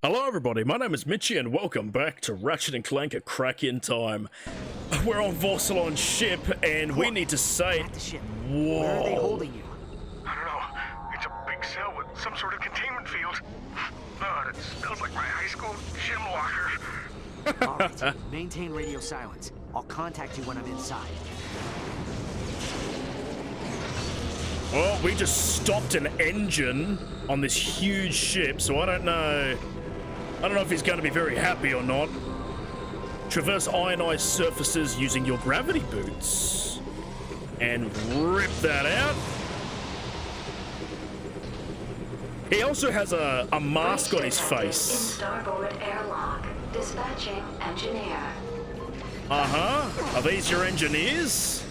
Hello everybody, my name is Mitchie and welcome back to Ratchet and Clank: A Crack in Time. We're on Vorsalon's ship and we need to say... Whoa. Where are they holding you? I don't know. It's a big cell with some sort of containment field. It smells like my high school gym locker. Alright, maintain radio silence. I'll contact you when I'm inside. Well, we just stopped an engine on this huge ship, so I don't know if he's going to be very happy or not. Traverse ionized surfaces using your gravity boots. And rip that out. He also has a mask on his face. Starboard airlock. Dispatching engineer. Uh-huh. Are these your engineers?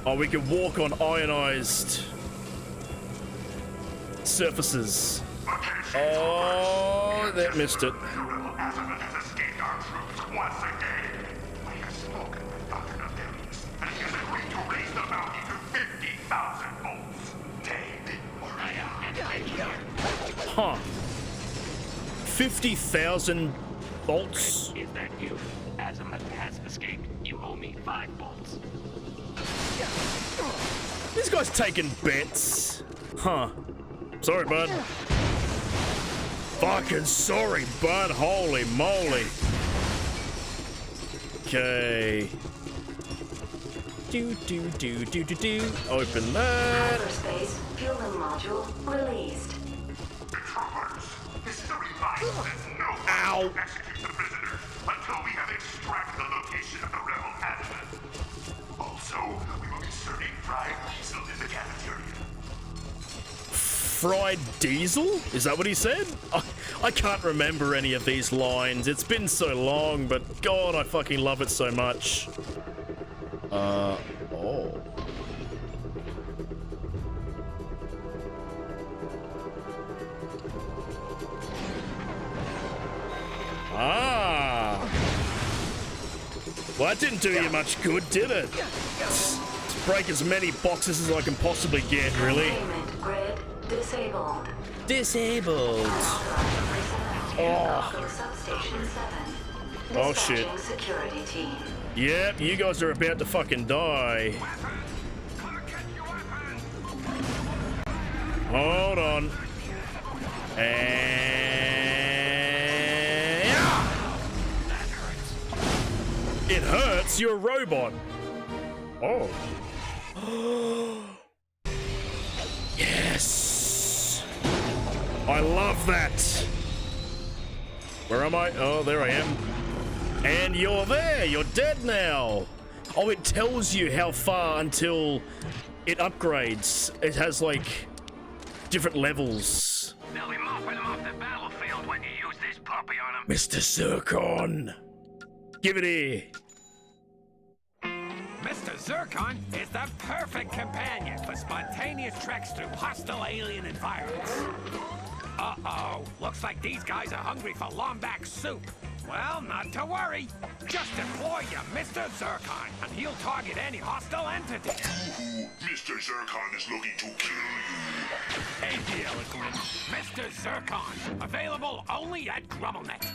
Oh, we can walk on ionized surfaces. Oh, that missed it. Huh. 50,000 bolts? Is that you? Azimuth has escaped. You owe me 5 bolts. This guy's taking bets. Huh. Sorry, bud. Fucking sorry, bud. Holy moly. Okay. Do. Open that. Hyperspace fueling module released. This is a reminder that no one Ow. will execute the prisoner until we have extracted the location of the rebel admin. Also, we will be serving fried diesel in the cafeteria. Fried diesel? Is that what he said? I can't remember any of these lines. It's been so long, but God, I fucking love it so much. Oh. Ah. Well, that didn't do you much good, did it? Let's break as many boxes as I can possibly get, really. Containment grid disabled. Disabled. Oh. Substation 7. Oh, shit. Dispatching security team. Yep, you guys are about to fucking die. Hold on. And... It hurts? You're a robot. Oh. Yes. I love that. Where am I? Oh, there I am. And you're there. You're dead now. Oh, it tells you how far until it upgrades. It has, like, different levels. They'll be mopping him off the battlefield when you use this puppy on him. Mr. Zircon. Give it here. Mr. Zircon is the perfect companion for spontaneous treks through hostile alien environments. Uh-oh, looks like these guys are hungry for Lombax soup. Well, not to worry. Just deploy your Mr. Zircon, and he'll target any hostile entity. Mr. Zircon is looking to kill you. Ain't the eloquent. Mr. Zircon, available only at Grummelnet.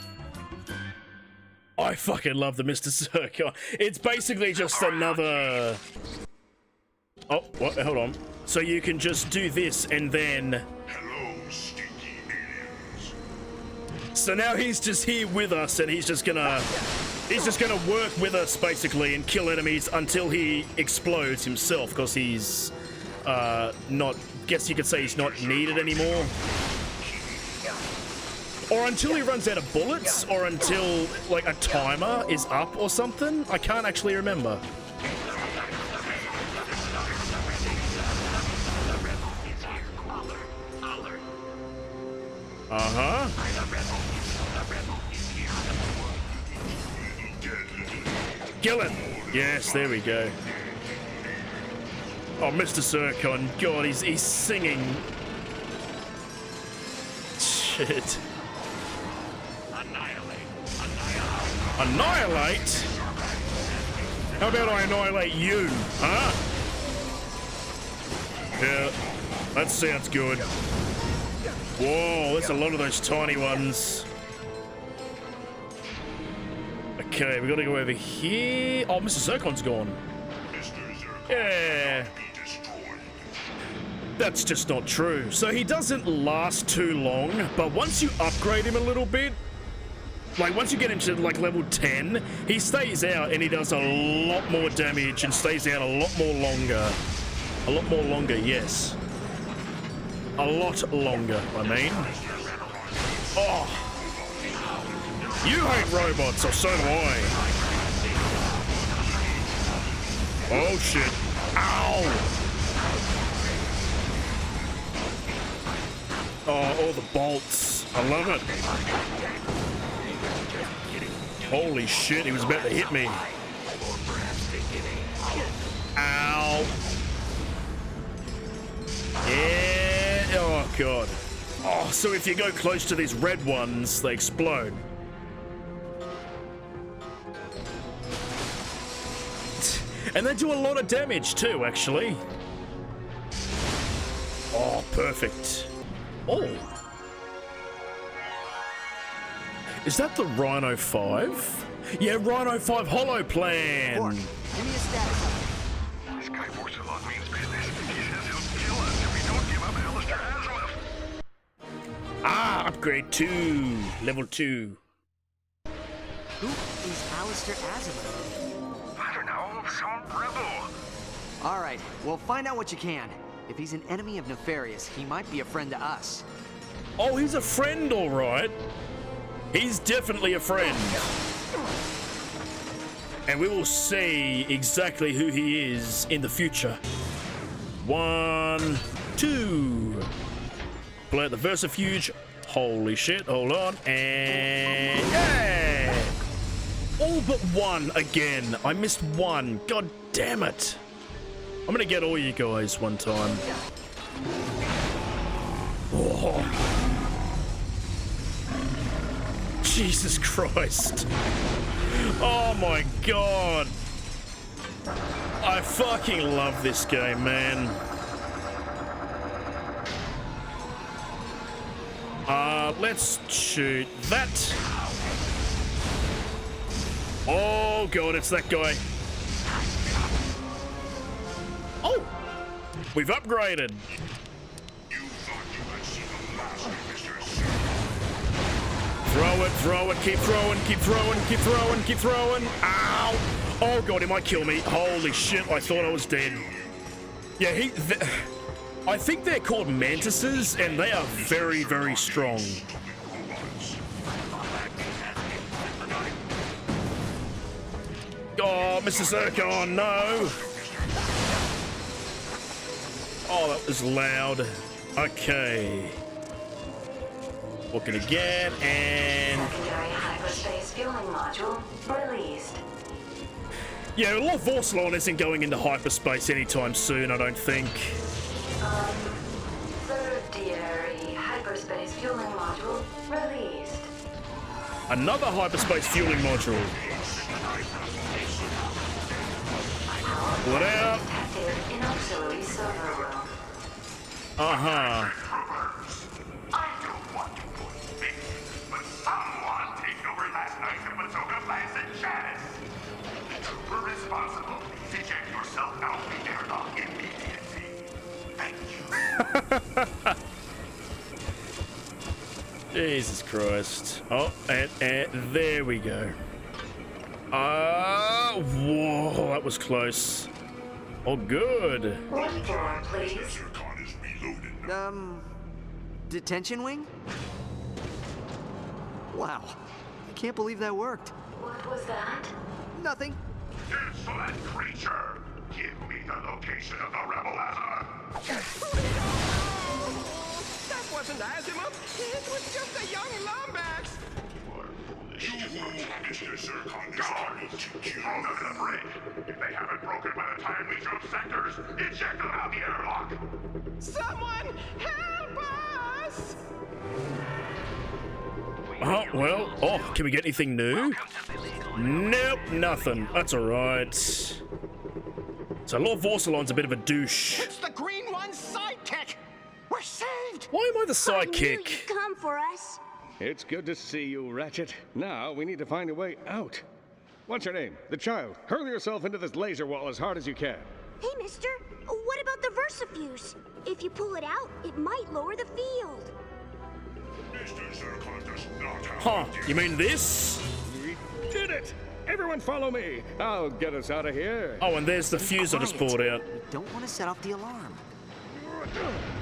I fucking love the Mr. Zircon. It's basically just another... Oh, what? Hold on. So you can just do this and then... Hello, stinky aliens. So now he's just here with us and he's just gonna work with us basically and kill enemies until he explodes himself because he's not, guess you could say he's not needed anymore. Or until he runs out of bullets, or until, like, a timer is up or something? I can't actually remember. Uh-huh. Kill it! Yes, there we go. Oh, Mr. Zircon, God, he's singing. Shit. Annihilate? How about I annihilate you, huh? Yeah, that sounds good. Whoa, there's a lot of those tiny ones. Okay, we gotta go over here. Oh, Mr. Zircon's gone. Yeah. That's just not true. So he doesn't last too long, but once you upgrade him a little bit, like once you get him to like level 10, he stays out and he does a lot more damage and stays out a lot more longer. A lot more longer, yes. A lot longer, I mean. Oh. You hate robots, or so do I. Oh shit. Ow! Oh, all the bolts. I love it. Holy shit, he was about to hit me. Ow. Yeah. Oh, God. Oh, so if you go close to these red ones, they explode. And they do a lot of damage, too, actually. Oh, perfect. Oh. Is that the Rhino 5? Yeah, Rhino 5 Hollow Plan. Bork, give me a status update. This guy works a lot means business. He says he'll kill us if we don't give up Alistair Azimuth. Ah, upgrade 2. Level 2. Who is Alistair Azimuth? I don't know, some rebel. All right, well, find out what you can. If he's an enemy of Nefarious, he might be a friend to us. Oh, he's a friend, all right. He's definitely a friend. And we will see exactly who he is in the future. 1, 2. Pull out the Versafuge. Holy shit, hold on. And yeah! All but one again. I missed one. God damn it. I'm gonna get all you guys one time. Oh. Jesus Christ. Oh my God. I fucking love this game, man. Let's shoot that. Oh God, it's that guy. Oh, we've upgraded. Throw it, keep throwing, keep throwing, keep throwing, keep throwing. Ow! Oh God, he might kill me. Holy shit, I thought I was dead. Yeah, I think they're called mantises, and they are very, very strong. Oh, Mr. Zircon, no! Oh, that was loud. Okay. Looking again, and... Secondary hyperspace fueling module released. Yeah, Lord Vorsalon isn't going into hyperspace anytime soon, I don't think. Tertiary hyperspace fueling module released. Another hyperspace fueling module. Pull it out. Detected in auxiliary server room. Uh-huh. I don't want to put me, but someone taken over last night's Patoka plans at Janice. The trooper responsible, please eject yourself out of the airlock immediately. Thank you. Jesus Christ. Oh, and there we go. Whoa, that was close. Oh, good. What floor, please? Zircon is reloaded. Detention wing? Wow, I can't believe that worked. What was that? Nothing. Insolent creature! Give me the location of the rebel Azimuth. That wasn't Azimuth. It was just a young Lombax. Mr. Zircon is starting to kill. I'm not afraid. If they haven't broken by the time we jump sectors, eject them out the airlock. Someone help us! Oh, well. Oh, can we get anything new? Nope, nothing. That's all right. So Lord Vorsalon's a bit of a douche. It's the Green One's sidekick. We're saved. Why am I the sidekick. Come for us. It's good to see you, Ratchet. Now we need to find a way out. What's your name? The child. Hurl yourself into this laser wall as hard as you can. Hey, mister, what about the Versafuse? If you pull it out, it might lower the field. Mr. Zircon does not have Huh, to you mean this? We did it! Everyone follow me. I'll get us out of here. Oh, and there's the fuse I just pulled out. We don't want to set off the alarm.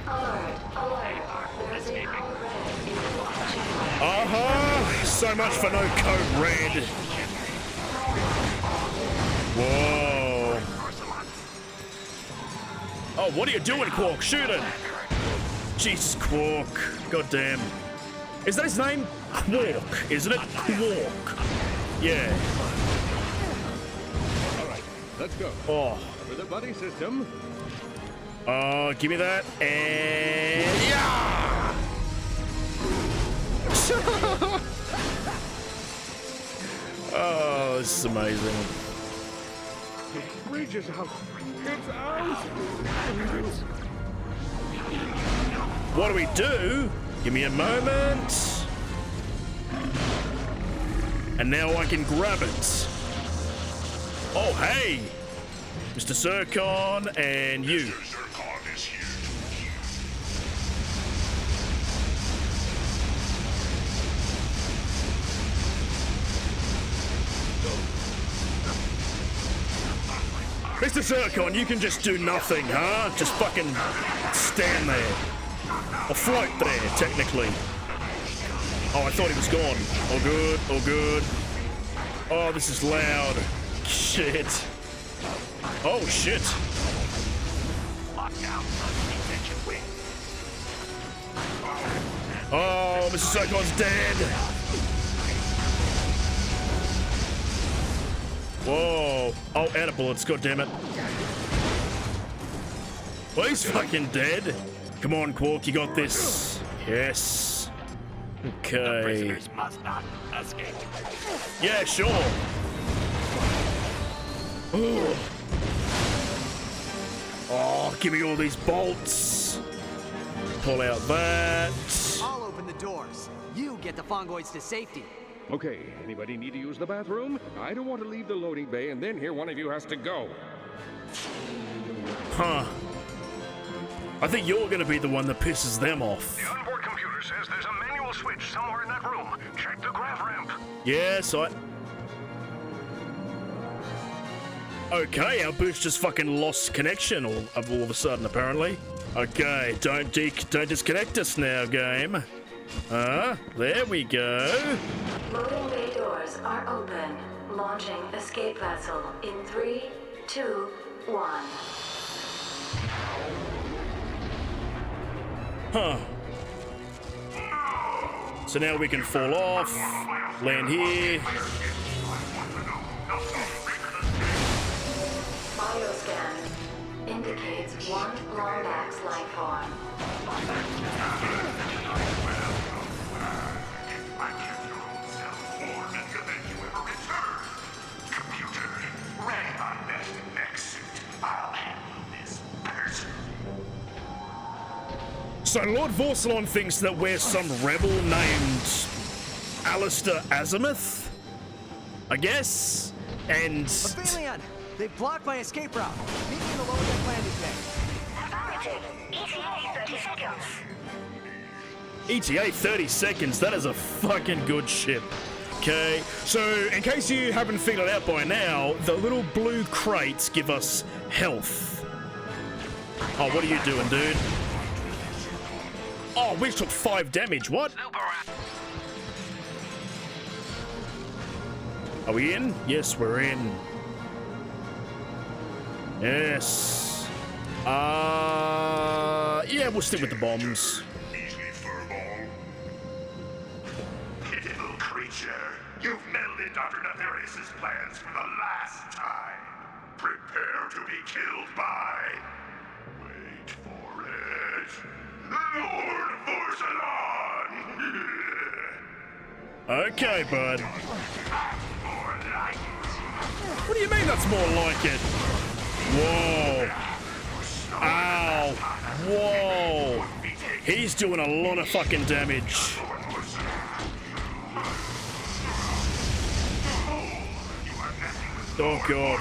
Alert, alert. There's a code red in the water chamber. Uh-huh. So much for no code red. Whoa. Oh, what are you doing, Quark? Shoot it. Jesus, Quark. God damn. Is that his name? Quark, isn't it? Quark. Yeah. All right, let's go. Oh. For the buddy system. Oh, give me that. And yeah. Oh, this is amazing. Reach is out. It's out. What do we do? Give me a moment. And now I can grab it. Oh, hey. Mr. Zircon and you. Mr. Zircon is here. Mr. Zircon, you can just do nothing, huh? Just fucking stand there. Or float there, technically. Oh, I thought he was gone. Oh, good. Oh, good. Oh, this is loud. Shit. Oh, shit. Oh, Mr. Zircon's dead. Whoa. Oh, out of bullets. God damn it. Well, he's fucking dead. Come on, Quark. You got this. Yes. Okay. Prisoners must not escape. Yeah, sure. Ooh. Oh, give me all these bolts. Pull out that. I'll open the doors. You get the Fongoids to safety. Okay, anybody need to use the bathroom? I don't want to leave the loading bay and then hear one of you has to go. Huh. I think you're gonna be the one that pisses them off. The onboard computer says there's a manual switch somewhere in that room. Check the grav ramp. Yes, Okay, our boost just fucking lost connection all of a sudden, apparently. Okay, don't disconnect us now, game. There we go. Loading bay doors are open. Launching escape vessel in 3, 2, 1. Huh. So now we can fall off, land here. Bioscan indicates one Lombax life form. I kept your own self-form and then you ever return. Computer, rank on best next suit. I'll handle this person. So Lord Vorsalon thinks that we're some rebel named Alistair Azimuth, I guess, and... Aphelion! They've blocked my escape route. Meet me in the lower deck landing bay. ETA 30 seconds. ETA 30 seconds, that is a fucking good ship. Okay, so in case you haven't figured it out by now, the little blue crates give us health. Oh, what are you doing, dude? Oh, we took 5 damage, what? Are we in? Yes, we're in. Yes. Yeah, we'll stick with the bombs. Easily furball. Pitiful creature. You've meddled in Dr. Nefarious' plans for the last time. Prepare to be killed by... Wait for it. Lord Vorsalon! Okay, bud. More like What do you mean that's more like it? Whoa. Ow. Whoa. be taken He's doing a lot of fucking damage. Oh god.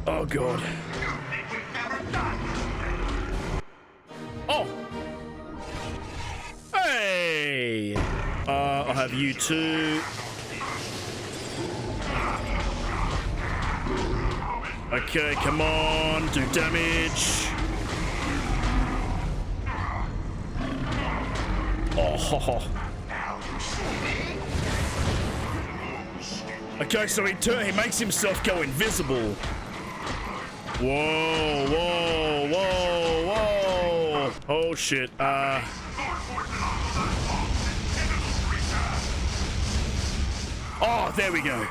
Oh god. Oh! Hey! I'll have you two. Okay, come on, do damage. Oh. Okay, so he makes himself go invisible. Whoa, whoa, whoa, whoa. Oh shit. Oh, there we go.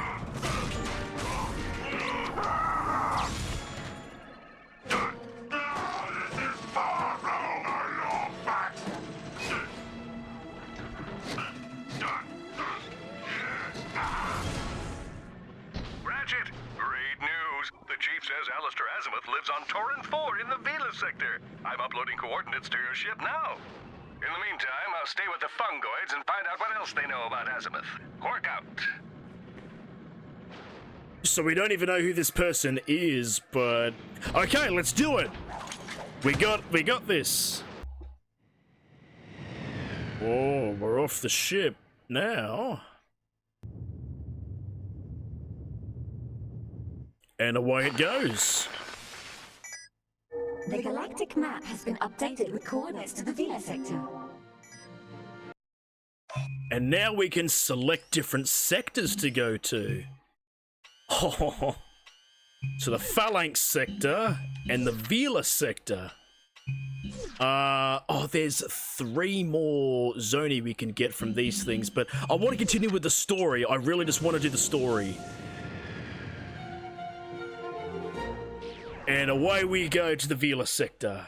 Lives on Torrent 4 in the Vela sector. I'm uploading coordinates to your ship now. In the meantime, I'll stay with the fungoids and find out what else they know about Azimuth. Work out. So we don't even know who this person is, but okay, let's do it. We got this. Whoa, we're off the ship now. And away it goes. The galactic map has been updated with coordinates to the Vela sector. And now we can select different sectors to go to. Oh, so the Phalanx sector and the Vela sector. There's 3 more Zoni we can get from these things, but I want to continue with the story. I really just want to do the story. And away we go to the Vela sector.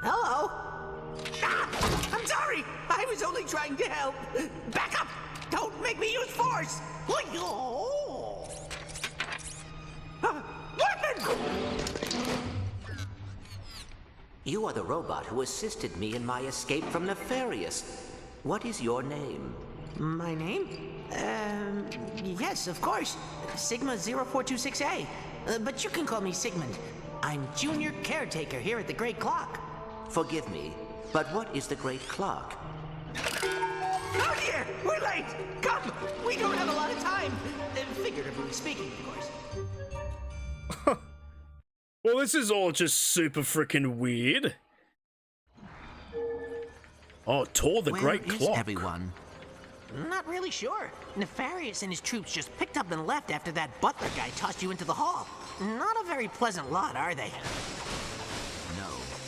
Hello? Ah, I'm sorry. I was only trying to help. Back up. Don't make me use force! Weapon! You are the robot who assisted me in my escape from Nefarious. What is your name? My name? Yes, of course. Sigma 0426A. But you can call me Sigmund. I'm junior caretaker here at the Great Clock. Forgive me, but what is the Great Clock? Oh dear! We're late! Come! We don't have a lot of time! Figuratively speaking, of course. Well, this is all just super freaking weird. Oh, Tor the Great Clock. Where is everyone? Not really sure. Nefarious and his troops just picked up and left after that butler guy tossed you into the hall. Not a very pleasant lot, are they? No,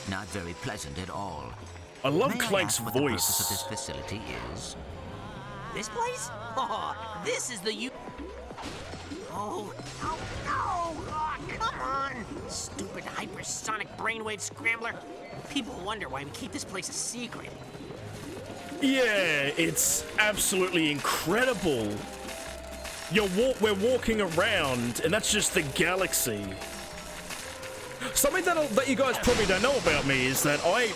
not very pleasant at all. I love May Clank's I ask voice. What the purpose of this facility is? This place? Oh, this is the Oh, come on! Stupid hypersonic brainwave scrambler. People wonder why we keep this place a secret. Yeah, it's absolutely incredible. We're walking around, and that's just the galaxy. Something that you guys probably don't know about me is that I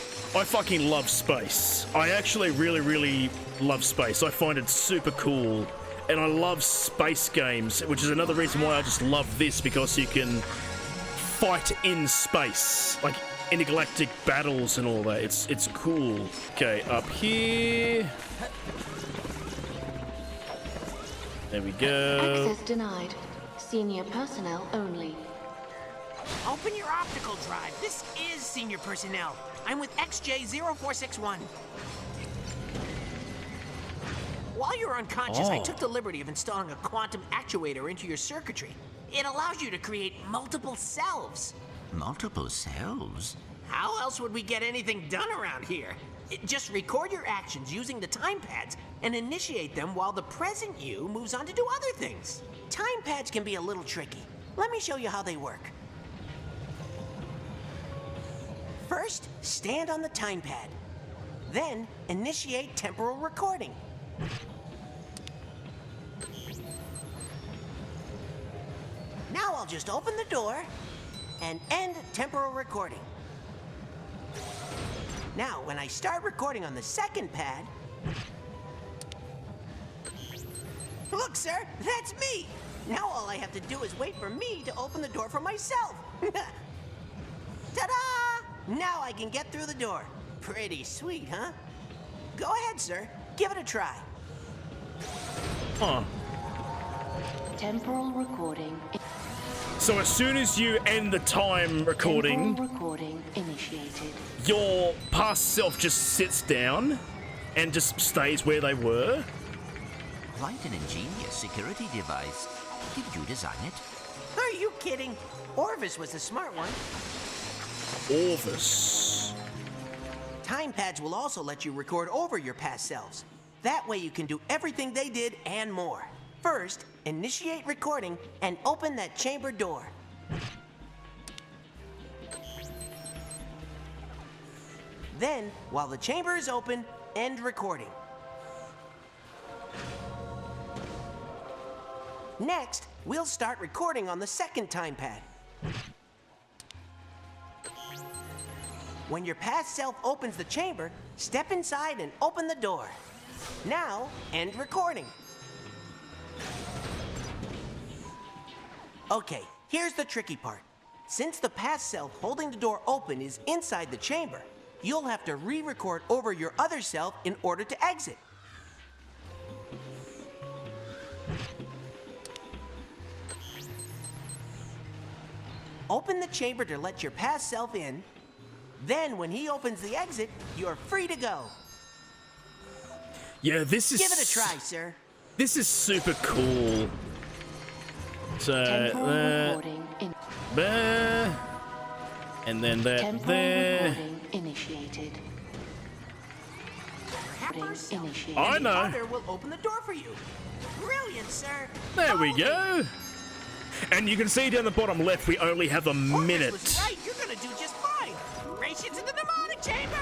fucking love space. I actually really love space. I find it super cool. And I love space games, which is another reason why I just love this, because you can fight in space. Like intergalactic battles and all that. It's cool. Okay, up here. There we go. Access denied. Senior personnel only. Open your optical drive. This is senior personnel. I'm with XJ0461. While you're unconscious, I took the liberty of installing a quantum actuator into your circuitry. It allows you to create multiple selves. Multiple selves? How else would we get anything done around here? Just record your actions using the time pads and initiate them while the present you moves on to do other things. Time pads can be a little tricky. Let me show you how they work. First, stand on the time pad. Then, initiate temporal recording. Now I'll just open the door and end temporal recording. Now, when I start recording on the second pad... Look, sir, that's me! Now all I have to do is wait for me to open the door for myself. Ta-da! Now I can get through the door. Pretty sweet, huh? Go ahead, sir. Give it a try. Huh. Temporal recording. So as soon as you end the time recording, Temporal recording initiated. your past self just sits down and just stays where they were. Quite an ingenious security device. Did you design it? Are you kidding? Orvis was the smart one. Orvis. Time pads will also let you record over your past selves. That way you can do everything they did and more. First, initiate recording and open that chamber door. Then, while the chamber is open, end recording. Next, we'll start recording on the second time pad. When your past self opens the chamber, step inside and open the door. Now, end recording. Okay, here's the tricky part. Since the past self holding the door open is inside the chamber, you'll have to re-record over your other self in order to exit. Open the chamber to let your past self in. Then, when he opens the exit, you're free to go. Yeah, this is... Give it a try, sir. This is super cool. So, Recording in there, and then that temporal there. recording initiated. Initiated. I And the know. other will open the door for you. Brilliant, sir. There we go. And you can see down the bottom left, we only have a Orvis minute. was right. You're gonna do just fine. Race into the mnemonic chamber.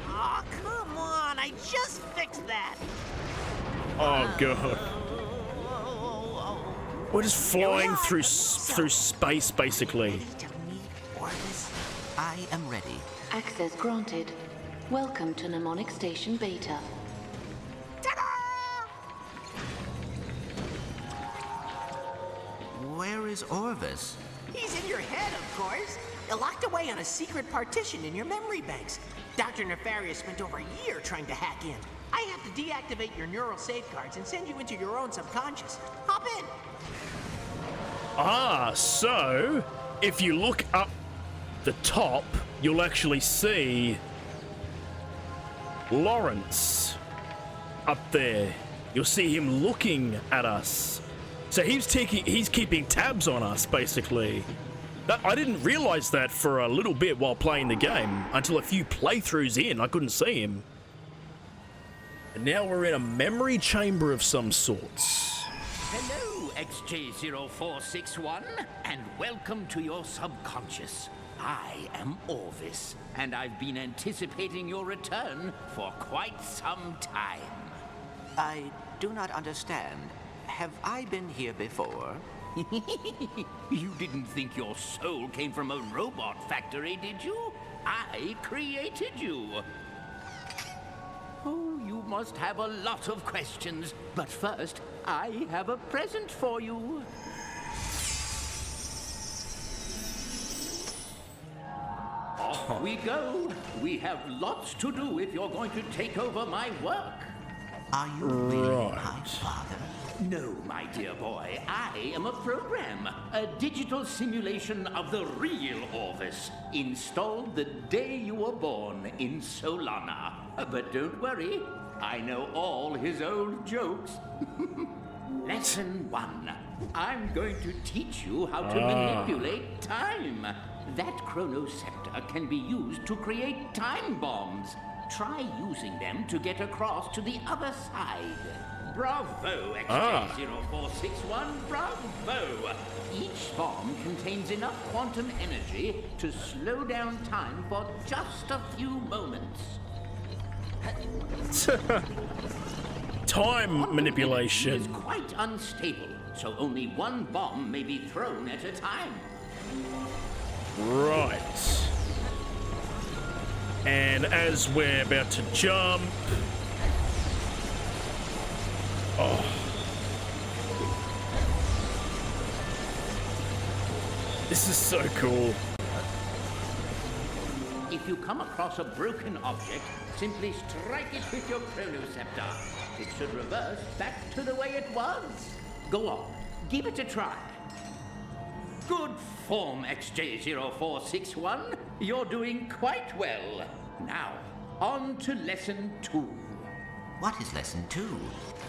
Oh, come on. I just fixed that. Oh god. We're just flying through space, basically. Ready to meet Orvis? I am ready. Access granted. Welcome to Mnemonic Station Beta. Ta-da! Where is Orvis? He's in your head, of course. Locked away on a secret partition in your memory banks. Dr. Nefarious spent over a year trying to hack in. I have to deactivate your neural safeguards and send you into your own subconscious. Hop in. Ah, so if you look up the top, you'll actually see Lawrence up there. You'll see him looking at us. So he's keeping tabs on us, basically. I didn't realize that for a little bit while playing the game. Until a few playthroughs in, I couldn't see him. And now we're in a memory chamber of some sorts. Hello, XJ0461, and welcome to your subconscious. I am Orvis, and I've been anticipating your return for quite some time. I do not understand. Have I been here before? You didn't think your soul came from a robot factory, did you? I created you. Oh, you must have a lot of questions. But first, I have a present for you. Off we go. We have lots to do if you're going to take over my work. Are you really my father? No, my dear boy. I am a program, a digital simulation of the real Orvis, installed the day you were born in Solana. But don't worry, I know all his old jokes. Lesson 1. I'm going to teach you how to manipulate time. That chronoscepter can be used to create time bombs. try using them to get across to the other side. Bravo, XJ0461, bravo! Each bomb contains enough quantum energy to slow down time for just a few moments. Time manipulation is quite unstable, so only one bomb may be thrown at a time. Right. And as we're about to jump... Oh. This is so cool. If you come across a broken object, simply strike it with your chronoceptor. It should reverse back to the way it was. Go on, give it a try. Good form, XJ0461. You're doing quite well. Now, on to lesson 2. What is lesson 2?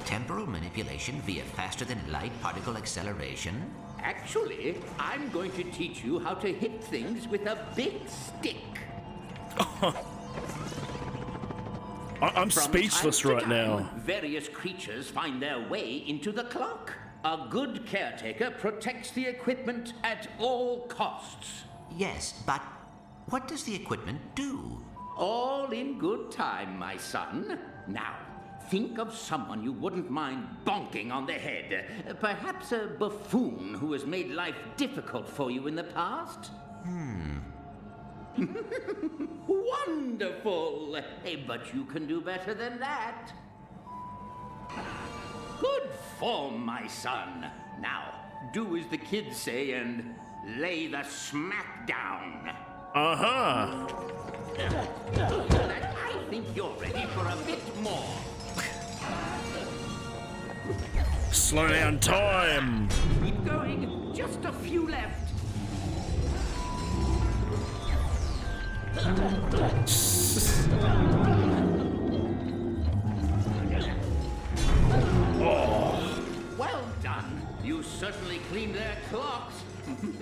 Temporal manipulation via faster-than-light particle acceleration? Actually, I'm going to teach you how to hit things with a big stick. I'm speechless right now. Various creatures find their way into the clock. A good caretaker protects the equipment at all costs. Yes, but what does the equipment do? All in good time, my son. Now, think of someone you wouldn't mind bonking on the head. Perhaps a buffoon who has made life difficult for you in the past. Wonderful! But you can do better than that. Good form, my son. Now, do as the kids say and lay the smack down. Uh-huh. I think you're ready for a bit more. Slow down time. Keep going. Just a few left. Oh. Well done. You certainly cleaned their clocks. Did you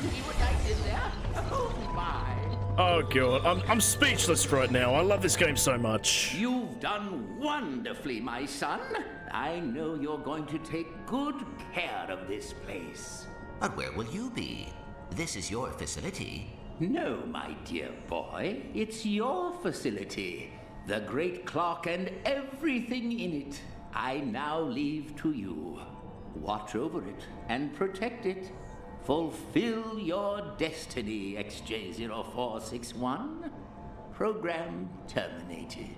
see what I did there? Oh my. Oh god, I'm speechless right now. I love this game so much. You've done wonderfully, my son. I know you're going to take good care of this place. But where will you be? This is your facility. No, my dear boy. It's your facility. The great clock and everything in it. I now leave to you. Watch over it and protect it. Fulfill your destiny, XJ0461. Program terminated.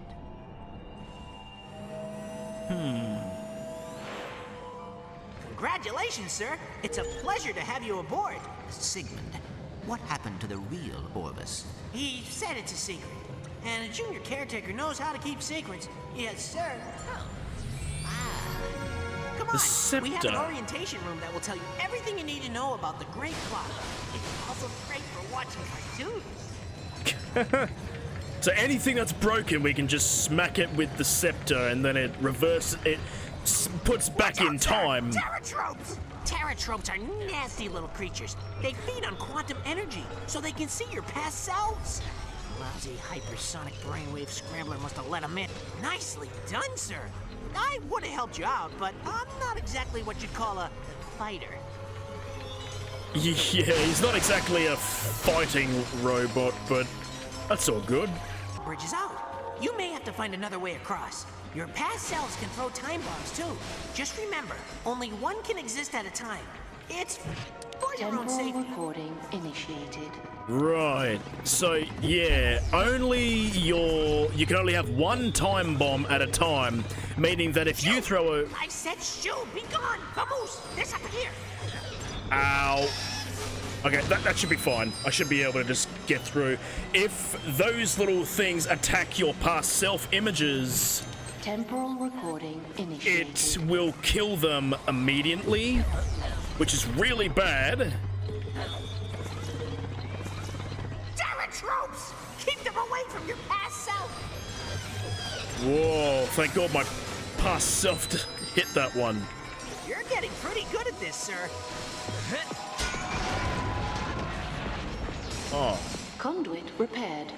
Congratulations, sir. It's a pleasure to have you aboard. Sigmund, what happened to the real Orbis? He said it's a secret. And a junior caretaker knows how to keep secrets. Yes, sir. Come on, we have an orientation room that will tell you everything you need to know about the Great Clock. It's also great for watching cartoons. So anything that's broken, we can just smack it with the scepter, and then it reverses it, puts back in time. Terratropes! Terratropes are nasty little creatures. They feed on quantum energy, so they can see your past selves. Lousy hypersonic brainwave scrambler must have let them in. Nicely done, sir. I would have helped you out, but I'm not exactly what you'd call a fighter. Yeah, he's not exactly a fighting robot, but that's all good. Bridge is out. You may have to find another way across. Your past selves can throw time bombs, too. Just remember, only one can exist at a time. It's for your own safety. Recording initiated. Right. So yeah, you can only have one time bomb at a time, meaning that if you throw a... I said shoo! Be gone! Vamoose! This up here! Ow. Okay, that should be fine. I should be able to just get through. If those little things attack your past self images, temporal recording initiated. It will kill them immediately, which is really bad. Terratropes! Keep them away from your past self! Whoa, thank God my past self hit that one. You're getting pretty good at this, sir. Oh. Conduit repaired.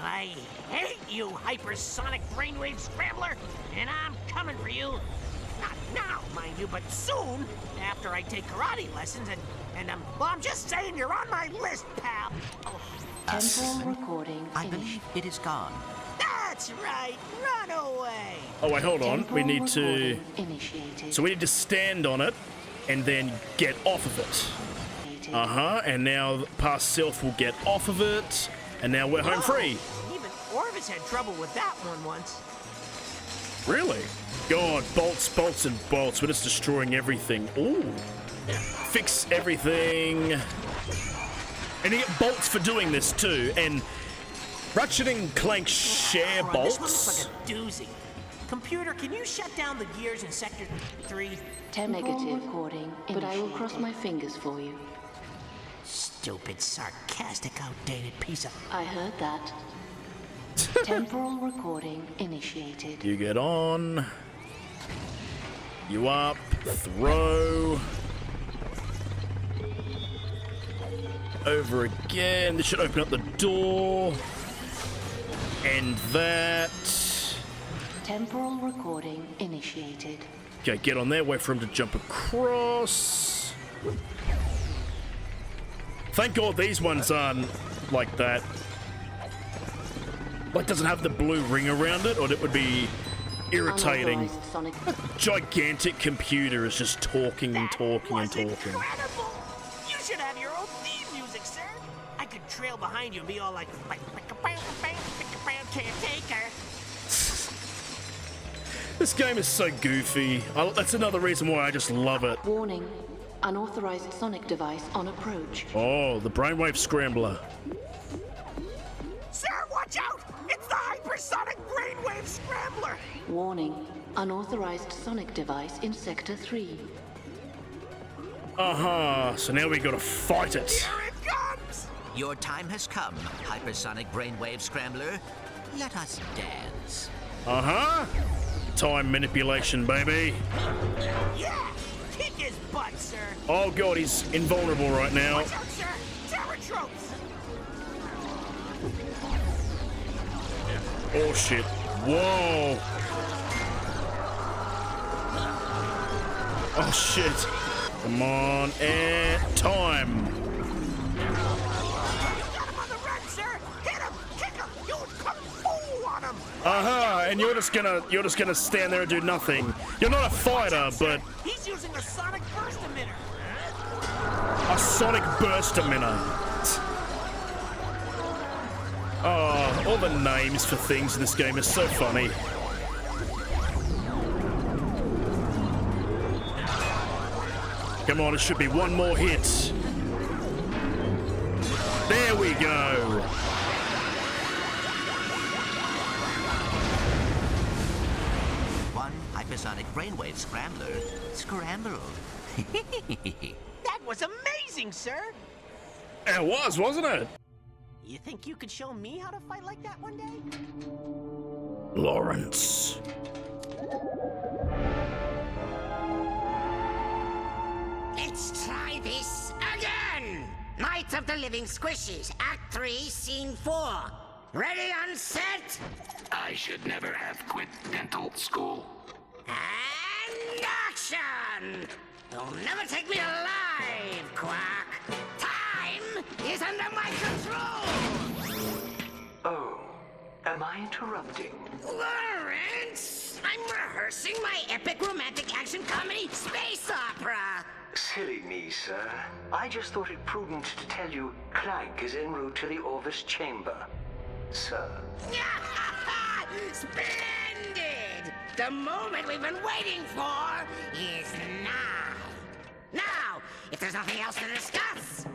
I hate you, hypersonic brainwave scrambler, and I'm coming for you. Not now, mind you, but soon, after I take karate lessons, well, I'm just saying you're on my list, pal. Oh. Temporal recording I believe it is gone. That's right, run away. Oh wait, hold on. We need to. Initiated. So we need to stand on it and then get off of it. And now past self will get off of it, and now we're home free. Even Orvis had trouble with that one once. Really? God, bolts, bolts, and bolts. We're just destroying everything. Ooh. Fix everything. And you get bolts for doing this too. And Ratchet and Clank share bolts. This one looks like a doozy. Computer, can you shut down the gears in Sector 3? Negative recording, but I will cross my fingers for you. Stupid, sarcastic, outdated piece of... I heard that. Temporal recording initiated. You get on. You up. Throw. Over again. This should open up the door. And that. Temporal recording initiated. Okay, get on there. Wait for him to jump across. Thank God these ones aren't like that. Like, doesn't have the blue ring around it, or it would be irritating. A gigantic computer is just talking and talking and talking. Incredible! You should have your own theme music, sir. I could trail behind you and be all like, can't take her. This game is so goofy. That's another reason why I just love it. Warning. Unauthorized sonic device on approach. Oh, the brainwave scrambler. Sir, watch out! It's the hypersonic brainwave scrambler! Warning. Unauthorized sonic device in Sector 3. So now we gotta fight it. Here it comes! Your time has come, hypersonic brainwave scrambler. Let us dance. Time manipulation, baby. Yeah! Kick his butt, sir! Oh god, he's invulnerable right now. Watch out, sir! Terror tropes! Oh shit. Whoa. Oh shit. Come on, and time. You got him on the run, sir! Hit him! Kick him! You kung fu on him! And you're just gonna stand there and do nothing. You're not a fighter, but he's using a sonic burst emitter. a sonic burst emitter. Oh, all the names for things in this game are so funny. Come on, it should be one more hit. There we go. One hypersonic brainwave scrambler scrambled. That was amazing, sir! It was, wasn't it? You think you could show me how to fight like that one day? Lawrence. Let's try this again! Night of the Living Squishies, Act 3, Scene 4. Ready on set? I should never have quit dental school. And action! You'll never take me alive, Quack. Time is under my control! Oh, am I interrupting? Lawrence! I'm rehearsing my epic romantic action comedy space opera! Silly me, sir. I just thought it prudent to tell you Clank is en route to the Orvis chamber. Sir. Splendid! The moment we've been waiting for is now. Now, if there's nothing else to discuss.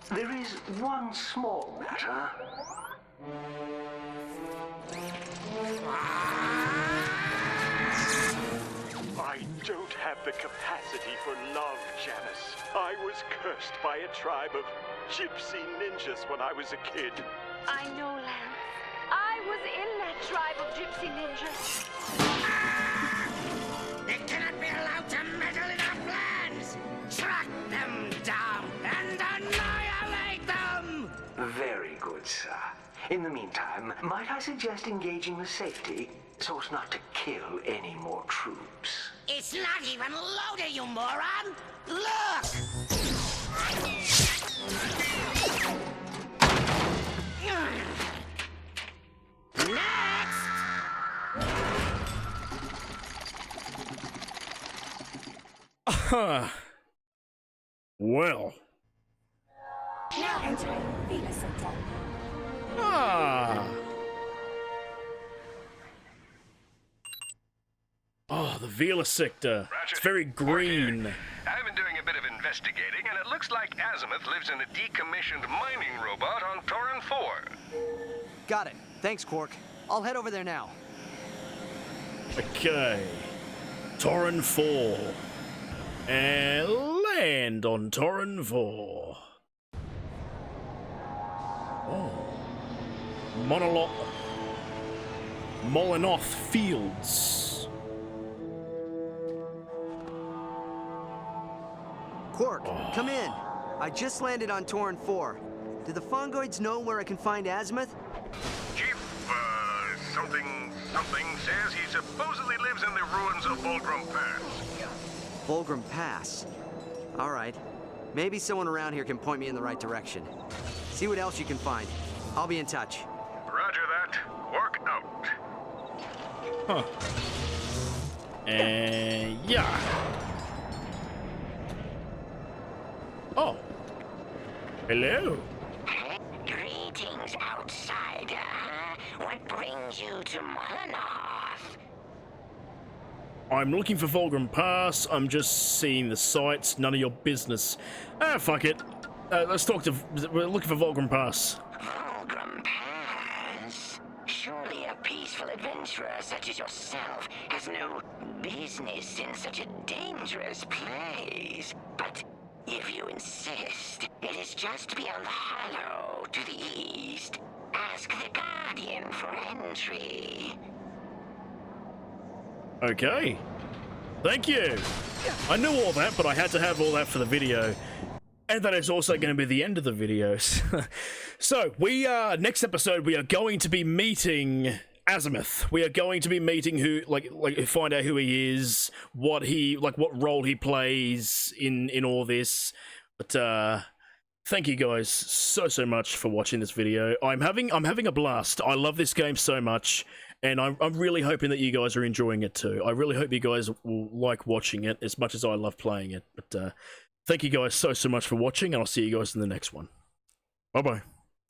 There is one small matter. I don't have the capacity for love, Janice. I was cursed by a tribe of gypsy ninjas when I was a kid. I know, Lance. I was in that tribe of gypsy ninjas. They cannot be allowed to meddle in our plans! Track them down and annihilate them! Very good, sir. In the meantime, might I suggest engaging with safety so as not to kill any more troops? It's not even loaded, you moron! Look! Next! Well. Now entering Vila Center. Oh, the Vila sector. It's very green. I've been doing a bit of investigating, and it looks like Azimuth lives in a decommissioned mining robot on Torin 4. Got it. Thanks, Quark. I'll head over there now. Okay. Torin 4. And land on Torin 4. Oh. Molinoth Fields. Quark, come in. I just landed on Torin 4. Do the Fungoids know where I can find Azimuth? Chief, something says he supposedly lives in the ruins of Fulgrim Pass. Fulgrim Pass. All right. Maybe someone around here can point me in the right direction. See what else you can find. I'll be in touch. Roger that. Work out. Huh. And yeah. Oh. Hello. Greetings, outsider. What brings you to Molinoth? I'm looking for Fulgrim Pass. I'm just seeing the sights. None of your business. Ah, fuck it. Let's talk to... We're looking for Fulgrim Pass. Fulgrim Pass? Surely a peaceful adventurer such as yourself has no business in such a dangerous place. But if you insist, it is just beyond the hollow to the east. Ask the Guardian for entry. Okay. Thank you. I knew all that, but I had to have all that for the video. And that is also going to be the end of the videos. So, next episode, we are going to be meeting Azimuth. We are going to be meeting find out who he is, what role he plays in all this. But, thank you guys so much for watching this video. I'm having a blast. I love this game so much. And I'm really hoping that you guys are enjoying it too. I really hope you guys will like watching it as much as I love playing it. But thank you guys so much for watching, and I'll see you guys in the next one. Bye-bye.